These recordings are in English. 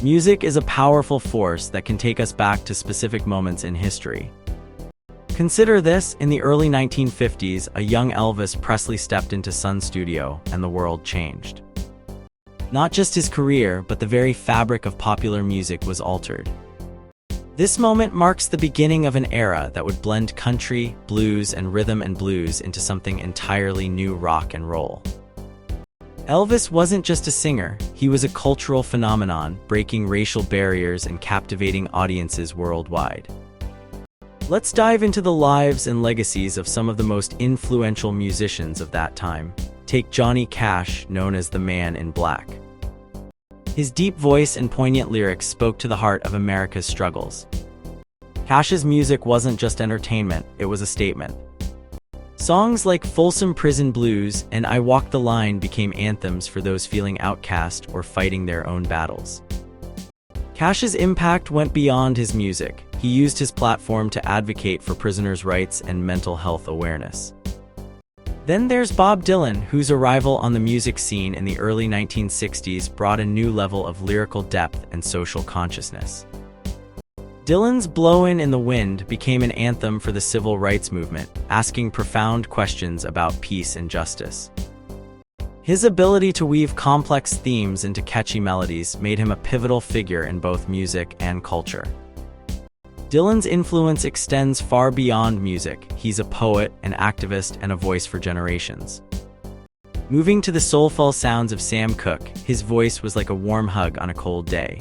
Music is a powerful force that can take us back to specific moments in history. Consider this: in the early 1950s, a young Elvis Presley stepped into Sun's studio, and the world changed. Not just his career, but the very fabric of popular music was altered. This moment marks the beginning of an era that would blend country, blues, and rhythm and blues into something entirely new: rock and roll. Elvis wasn't just a singer, he was a cultural phenomenon, breaking racial barriers and captivating audiences worldwide. Let's dive into the lives and legacies of some of the most influential musicians of that time. Take Johnny Cash, known as the Man in Black. His deep voice and poignant lyrics spoke to the heart of America's struggles. Cash's music wasn't just entertainment, it was a statement. Songs like Folsom Prison Blues and I Walk the Line became anthems for those feeling outcast or fighting their own battles. Cash's impact went beyond his music. He used his platform to advocate for prisoners' rights and mental health awareness. Then there's Bob Dylan, whose arrival on the music scene in the early 1960s brought a new level of lyrical depth and social consciousness. Dylan's "Blowin' in the Wind" became an anthem for the civil rights movement, asking profound questions about peace and justice. His ability to weave complex themes into catchy melodies made him a pivotal figure in both music and culture. Dylan's influence extends far beyond music. He's a poet, an activist, and a voice for generations. Moving to the soulful sounds of Sam Cooke, his voice was like a warm hug on a cold day.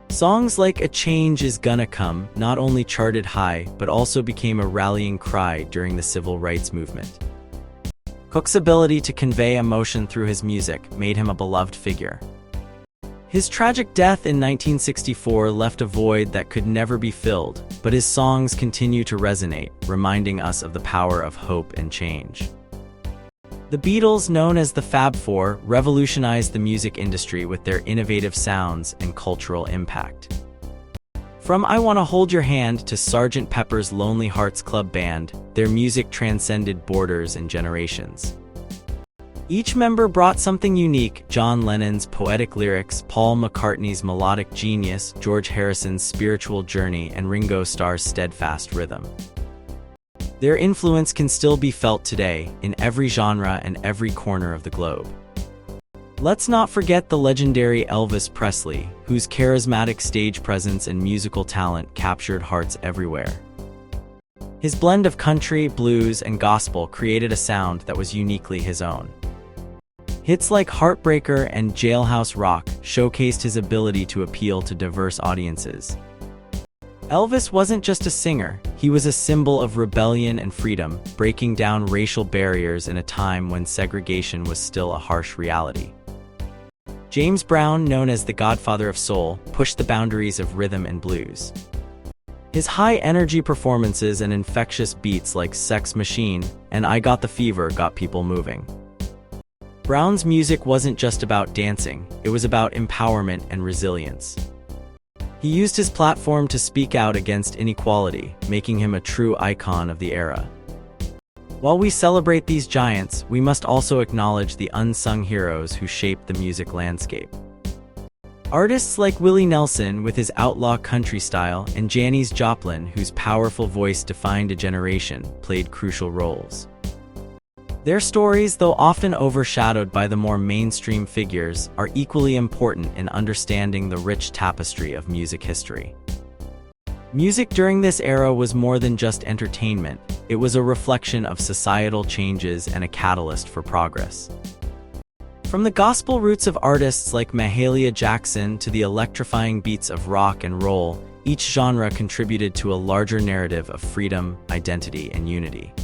Songs like "A Change Is Gonna Come" not only charted high, but also became a rallying cry during the civil rights movement. Cooke's ability to convey emotion through his music made him a beloved figure. His tragic death in 1964 left a void that could never be filled, but his songs continue to resonate, reminding us of the power of hope and change. The Beatles, known as the Fab Four, revolutionized the music industry with their innovative sounds and cultural impact. From "I Wanna Hold Your Hand" to Sgt. Pepper's Lonely Hearts Club Band, their music transcended borders and generations. Each member brought something unique: John Lennon's poetic lyrics, Paul McCartney's melodic genius, George Harrison's spiritual journey, and Ringo Starr's steadfast rhythm. Their influence can still be felt today, in every genre and every corner of the globe. Let's not forget the legendary Elvis Presley, whose charismatic stage presence and musical talent captured hearts everywhere. His blend of country, blues, and gospel created a sound that was uniquely his own. Hits like "Heartbreaker" and "Jailhouse Rock" showcased his ability to appeal to diverse audiences. Elvis wasn't just a singer, he was a symbol of rebellion and freedom, breaking down racial barriers in a time when segregation was still a harsh reality. James Brown, known as the Godfather of Soul, pushed the boundaries of rhythm and blues. His high-energy performances and infectious beats like "Sex Machine" and "I Got the Fever" got people moving. Brown's music wasn't just about dancing, it was about empowerment and resilience. He used his platform to speak out against inequality, making him a true icon of the era. While we celebrate these giants, we must also acknowledge the unsung heroes who shaped the music landscape. Artists like Willie Nelson with his outlaw country style and Janis Joplin, whose powerful voice defined a generation, played crucial roles. Their stories, though often overshadowed by the more mainstream figures, are equally important in understanding the rich tapestry of music history. Music during this era was more than just entertainment, it was a reflection of societal changes and a catalyst for progress. From the gospel roots of artists like Mahalia Jackson to the electrifying beats of rock and roll, each genre contributed to a larger narrative of freedom, identity, and unity.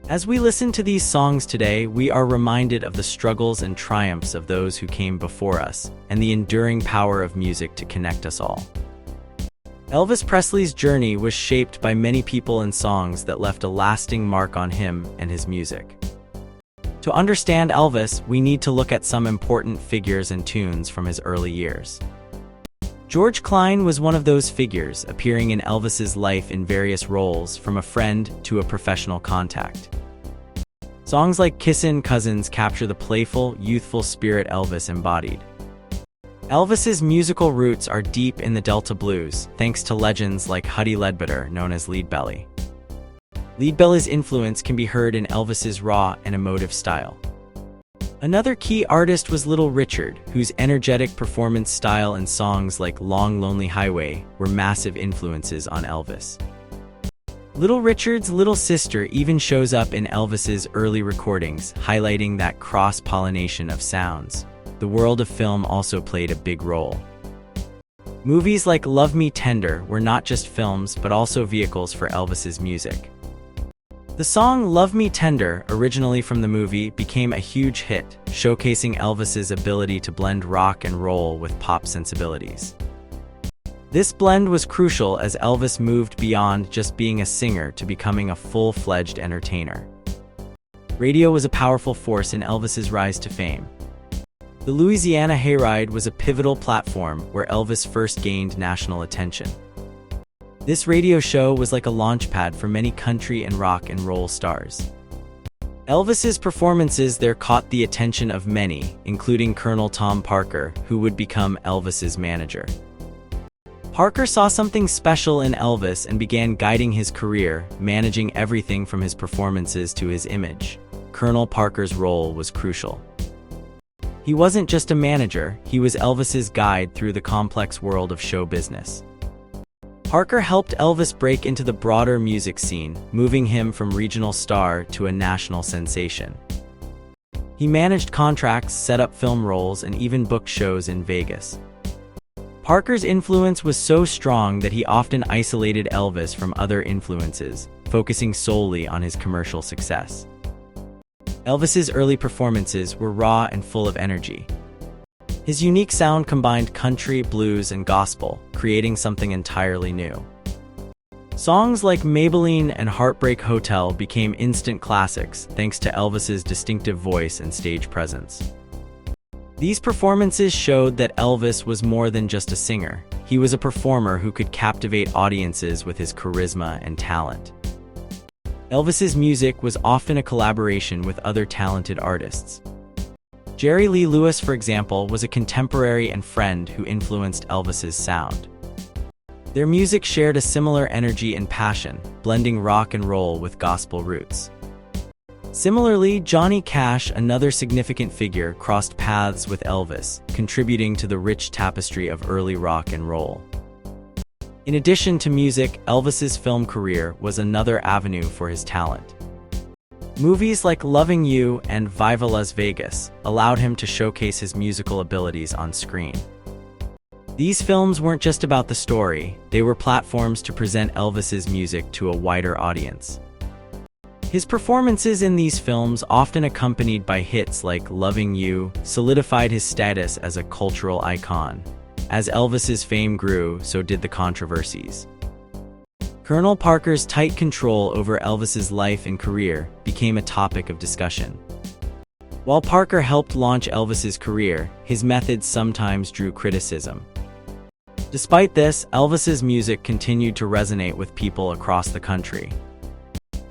As we listen to these songs today, we are reminded of the struggles and triumphs of those who came before us, and the enduring power of music to connect us all. Elvis Presley's journey was shaped by many people and songs that left a lasting mark on him and his music. To understand Elvis, we need to look at some important figures and tunes from his early years. George Cline was one of those figures, appearing in Elvis's life in various roles, from a friend to a professional contact. Songs like "Kissin' Cousins" capture the playful, youthful spirit Elvis embodied. Elvis's musical roots are deep in the Delta blues, thanks to legends like Huddie Ledbetter, known as Leadbelly. Leadbelly's influence can be heard in Elvis's raw and emotive style. Another key artist was Little Richard, whose energetic performance style and songs like Long Lonely Highway were massive influences on Elvis. Little Richard's little sister even shows up in Elvis's early recordings, highlighting that cross-pollination of sounds. The world of film also played a big role. Movies like Love Me Tender were not just films but also vehicles for Elvis's music. The song Love Me Tender, originally from the movie, became a huge hit, showcasing Elvis's ability to blend rock and roll with pop sensibilities. This blend was crucial as Elvis moved beyond just being a singer to becoming a full-fledged entertainer. Radio was a powerful force in Elvis's rise to fame. The Louisiana Hayride was a pivotal platform where Elvis first gained national attention. This radio show was like a launchpad for many country and rock and roll stars. Elvis's performances there caught the attention of many, including Colonel Tom Parker, who would become Elvis's manager. Parker saw something special in Elvis and began guiding his career, managing everything from his performances to his image. Colonel Parker's role was crucial. He wasn't just a manager, he was Elvis's guide through the complex world of show business. Parker helped Elvis break into the broader music scene, moving him from regional star to a national sensation. He managed contracts, set up film roles, and even booked shows in Vegas. Parker's influence was so strong that he often isolated Elvis from other influences, focusing solely on his commercial success. Elvis's early performances were raw and full of energy. His unique sound combined country, blues, and gospel, creating something entirely new. Songs like Maybelline and Heartbreak Hotel became instant classics thanks to Elvis's distinctive voice and stage presence. These performances showed that Elvis was more than just a singer. He was a performer who could captivate audiences with his charisma and talent. Elvis's music was often a collaboration with other talented artists. Jerry Lee Lewis, for example, was a contemporary and friend who influenced Elvis's sound. Their music shared a similar energy and passion, blending rock and roll with gospel roots. Similarly, Johnny Cash, another significant figure, crossed paths with Elvis, contributing to the rich tapestry of early rock and roll. In addition to music, Elvis's film career was another avenue for his talent. Movies like Loving You and Viva Las Vegas allowed him to showcase his musical abilities on screen. These films weren't just about the story, they were platforms to present Elvis's music to a wider audience. His performances in these films, often accompanied by hits like Loving You, solidified his status as a cultural icon. As Elvis's fame grew, so did the controversies. Colonel Parker's tight control over Elvis's life and career became a topic of discussion. While Parker helped launch Elvis's career, his methods sometimes drew criticism. Despite this, Elvis's music continued to resonate with people across the country.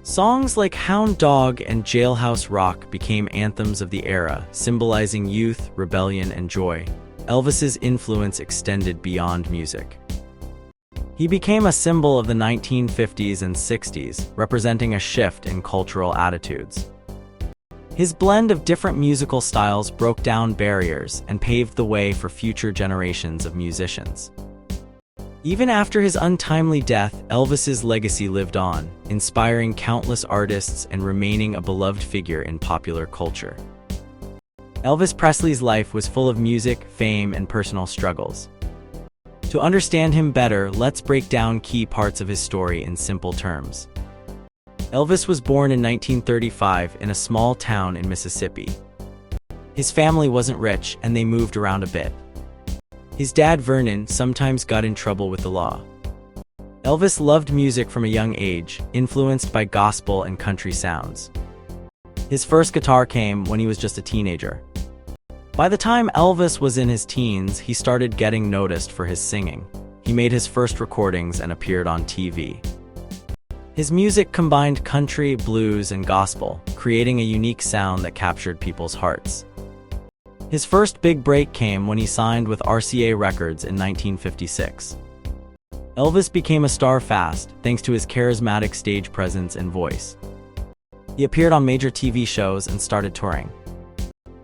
Songs like Hound Dog and Jailhouse Rock became anthems of the era, symbolizing youth, rebellion, and joy. Elvis's influence extended beyond music. He became a symbol of the 1950s and 60s, representing a shift in cultural attitudes. His blend of different musical styles broke down barriers and paved the way for future generations of musicians. Even after his untimely death, Elvis's legacy lived on, inspiring countless artists and remaining a beloved figure in popular culture. Elvis Presley's life was full of music, fame, and personal struggles. To understand him better, let's break down key parts of his story in simple terms. Elvis was born in 1935 in a small town in Mississippi. His family wasn't rich, and they moved around a bit. His dad, Vernon, sometimes got in trouble with the law. Elvis loved music from a young age, influenced by gospel and country sounds. His first guitar came when he was just a teenager. By the time Elvis was in his teens, he started getting noticed for his singing. He made his first recordings and appeared on TV. His music combined country, blues, and gospel, creating a unique sound that captured people's hearts. His first big break came when he signed with RCA Records in 1956. Elvis became a star fast, thanks to his charismatic stage presence and voice. He appeared on major TV shows and started touring.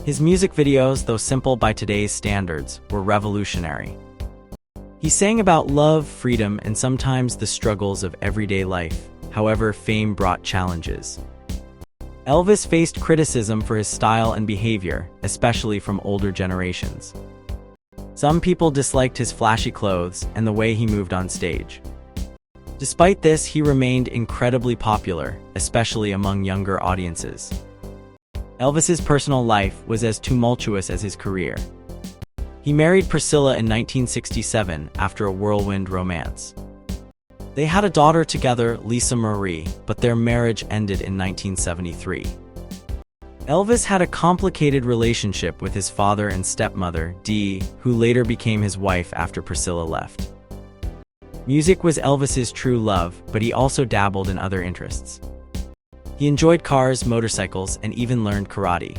His music videos, though simple by today's standards, were revolutionary. He sang about love, freedom, and sometimes the struggles of everyday life. However, fame brought challenges. Elvis faced criticism for his style and behavior, especially from older generations. Some people disliked his flashy clothes and the way he moved on stage. Despite this, he remained incredibly popular, especially among younger audiences. Elvis's personal life was as tumultuous as his career. He married Priscilla in 1967 after a whirlwind romance. They had a daughter together, Lisa Marie, but their marriage ended in 1973. Elvis had a complicated relationship with his father and stepmother, Dee, who later became his wife after Priscilla left. Music was Elvis's true love, but he also dabbled in other interests. He enjoyed cars, motorcycles, and even learned karate.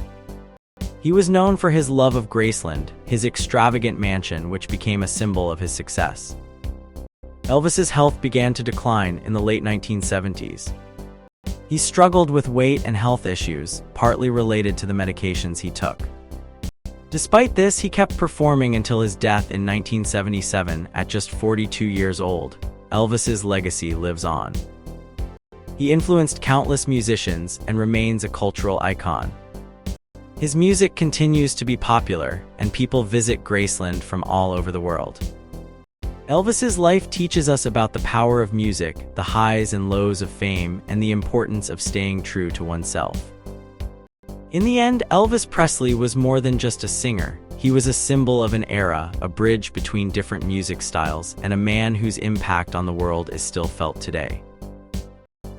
He was known for his love of Graceland, his extravagant mansion, which became a symbol of his success. Elvis's health began to decline in the late 1970s. He struggled with weight and health issues, partly related to the medications he took. Despite this, he kept performing until his death in 1977 at just 42 years old. Elvis's legacy lives on. He influenced countless musicians and remains a cultural icon. His music continues to be popular, and people visit Graceland from all over the world. Elvis's life teaches us about the power of music, the highs and lows of fame, and the importance of staying true to oneself. In the end, Elvis Presley was more than just a singer. He was a symbol of an era, a bridge between different music styles, and a man whose impact on the world is still felt today.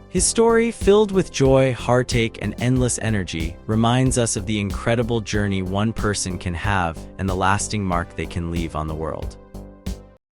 His story, filled with joy, heartache, and endless energy, reminds us of the incredible journey one person can have and the lasting mark they can leave on the world.